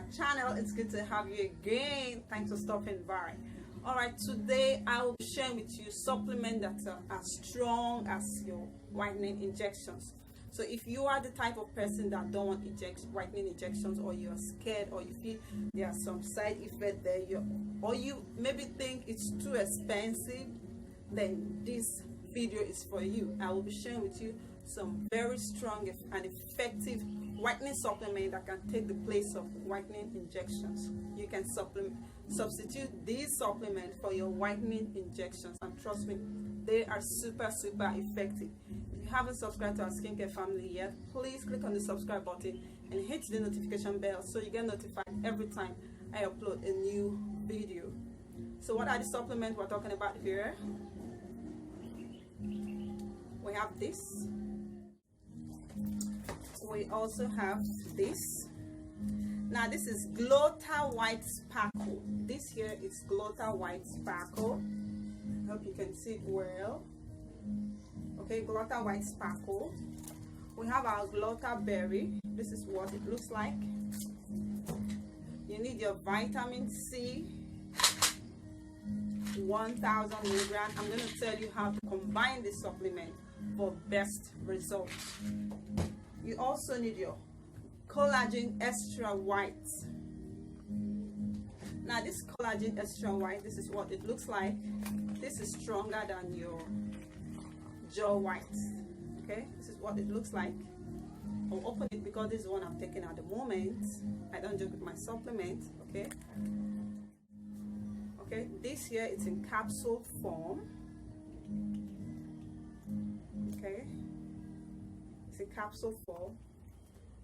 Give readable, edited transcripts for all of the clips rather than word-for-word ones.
my channel. It's good to have you again. Thanks for stopping by. All right, today I will be sharing with you supplements that are as strong as your whitening injections. So if you are the type of person that don't want whitening injections, or you're scared, or you feel there are some side effects there, or you maybe think it's too expensive, then this video is for you. I will be sharing with you some very strong and effective whitening supplement that can take the place of whitening injections. You can substitute these supplements for your whitening injections, and trust me, they are super effective. If you haven't subscribed to our skincare family yet, please click on the subscribe button and hit the notification bell so you get notified every time I upload a new video. So what are the supplements we're talking about here? We have this. We also have this. Now this is Gluta White Sparkle. This here is Gluta White Sparkle. Hope you can see it well. Okay, Gluta White Sparkle. We have our Gluta Berry. This is what it looks like. You need your vitamin C, 1000 milligrams. I'm going to tell you how to combine this supplement for best results. You also need your Collagen Extra White. Now this Collagen Extra White, this is what it looks like. This is stronger than your jaw white. Okay, this is what it looks like. I'll open it because this is one I'm taking at the moment. I don't joke with my supplement. Okay, this here is in capsule form. Okay, it's in capsule form.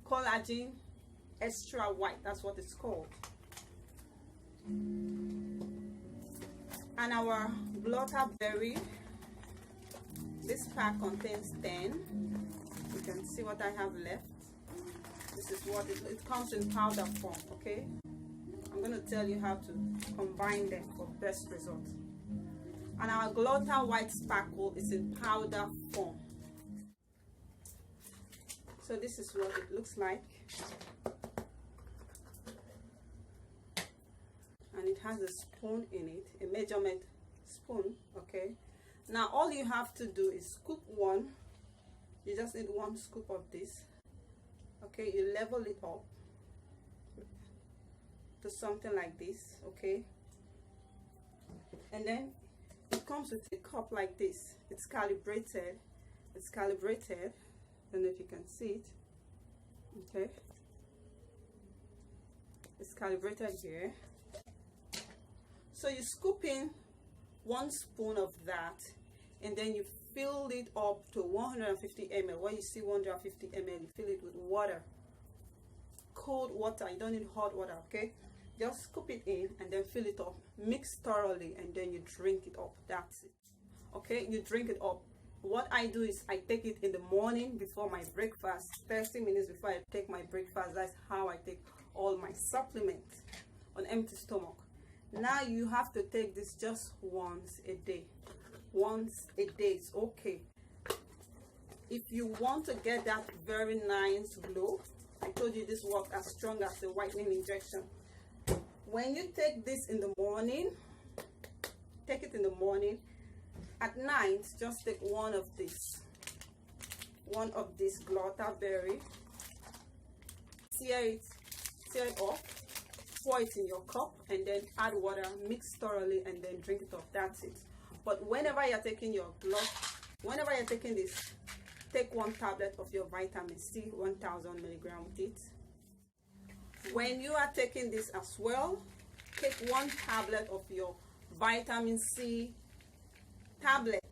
Collagen Extra White, that's what it's called. And our Gluta Berry, this pack contains 10. You can see what I have left. This is what it comes in powder form. Okay, I'm going to tell you how to combine them for best results. And our Gluta White Sparkle is in powder form. So this is what it looks like. And it has a spoon in it, a measurement spoon. Okay, now all you have to do is scoop one. You just need one scoop of this. Okay, you level it up to something like this. Okay, and then it comes with a cup like this. It's calibrated. I don't know if you can see it. Okay, it's calibrated here. So you scoop in 1 spoon of that, and then you fill it up to 150 ml. When you see 150 ml, you fill it with water, cold water. You don't need hot water. Okay, just scoop it in and then fill it up, mix thoroughly, and then you drink it up. That's it. Okay, you drink it up. What I do is I take it in the morning before my breakfast, 30 minutes before I take my breakfast. That's how I take all my supplements, on empty stomach. Now you have to take this just once a day. Once a day is okay. If you want to get that very nice glow, I told you this works as strong as a whitening injection. When you take this in the morning, take it in the morning. At night, just take one of this Gluta Berry, tear it off, pour it in your cup, and then add water, mix thoroughly, and then drink it off. That's it. But whenever you're taking this, take 1 tablet of your vitamin C, 1000 milligrams with it. When you are taking this as well, take 1 tablet of your vitamin C tablet.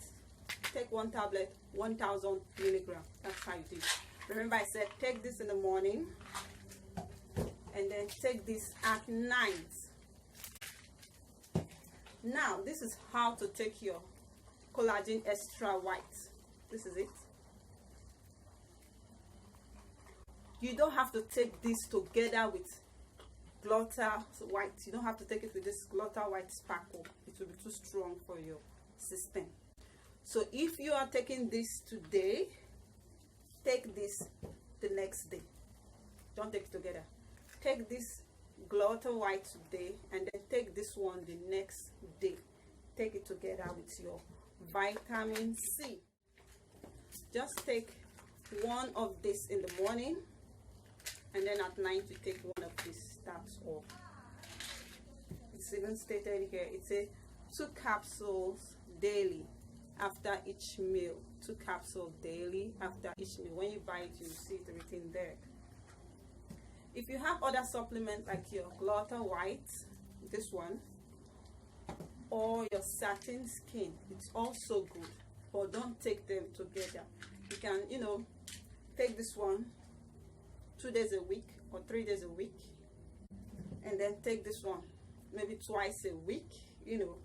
Take 1 tablet, 1000 milligrams. That's how you do it. Remember I said take this in the morning and then take this at night. Now this is how to take your Collagen Extra White. This is it. You don't have to take this together with Gluta White. You don't have to take it with this Gluta White Sparkle. It will be too strong for your system. So if you are taking this today, take this the next day. Don't take it together. Take this Gluta White today, and then take this one the next day. Take it together with your vitamin C. Just take one of this in the morning, and then at night you take one of this. That's all. It's even stated here, it's a 2 capsules daily after each meal. 2 capsules daily after each meal. When you buy it, you see it written there. If you have other supplements like your Gluta White, this one, or your Satin Skin, it's also good, but don't take them together. You can, you know, take this one 2 days a week or 3 days a week, and then take this one maybe twice a week, you know,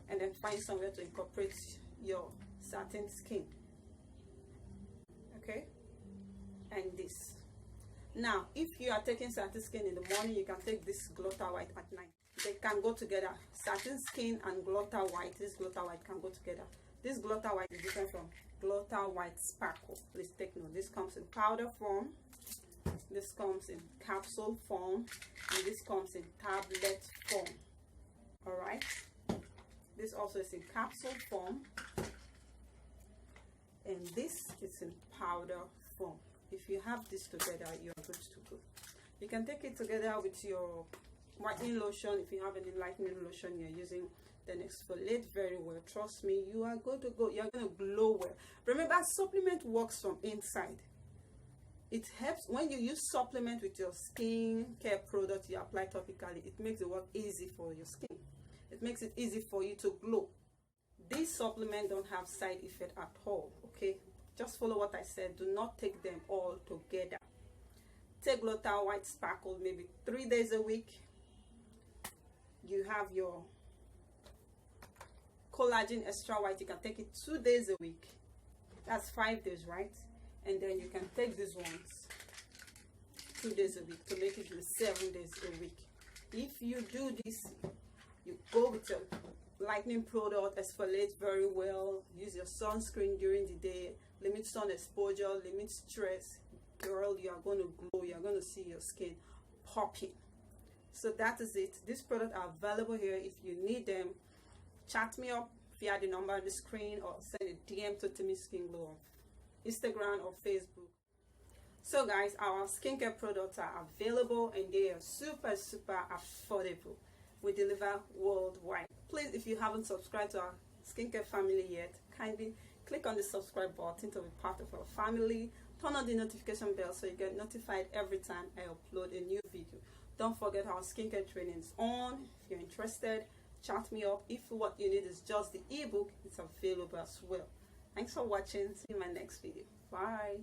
and then find somewhere to incorporate your Satin Skin. Okay, and this. Now, if you are taking Satin Skin in the morning, you can take this Gluta White at night. They can go together. Satin Skin and Gluta White, this Gluta White can go together. This Gluta White is different from Gluta White Sparkle. Please take note. This comes in powder form, this comes in capsule form, and this comes in tablet form. All right, this also is in capsule form, and this is in powder form. If you have this together, you're good to go. You can take it together with your whitening lotion. If you have any lightening lotion you're using, then exfoliate very well. Trust me, you are good to go. You're going to glow well. Remember, supplement works from inside. It helps when you use supplement with your skin care product you apply topically. It makes the work easy for your skin. It makes it easy for you to glow. These supplements don't have side effect at all. Okay, just follow what I said. Do not take them all together. Take Gluta White Sparkle maybe 3 days a week. You have your Collagen Extra White. You can take it 2 days a week. That's 5 days, right? And then you can take these ones 2 days a week to make it 7 days a week. If you do this, you go with your lightening product, exfoliate very well, use your sunscreen during the day, limit sun exposure, limit stress. Girl, you are going to glow. You are going to see your skin popping. So that is it. These products are available here. If you need them, chat me up via the number on the screen, or send a DM to Timmy Skin Glow on Instagram or Facebook. So guys, our skincare products are available, and they are super affordable. We deliver worldwide. Please, if you haven't subscribed to our skincare family yet, kindly click on the subscribe button to be part of our family. Turn on the notification bell so you get notified every time I upload a new video. Don't forget our skincare training is on. If you're interested, chat me up. If what you need is just the ebook, it's available as well. Thanks for watching. See you in my next video. Bye.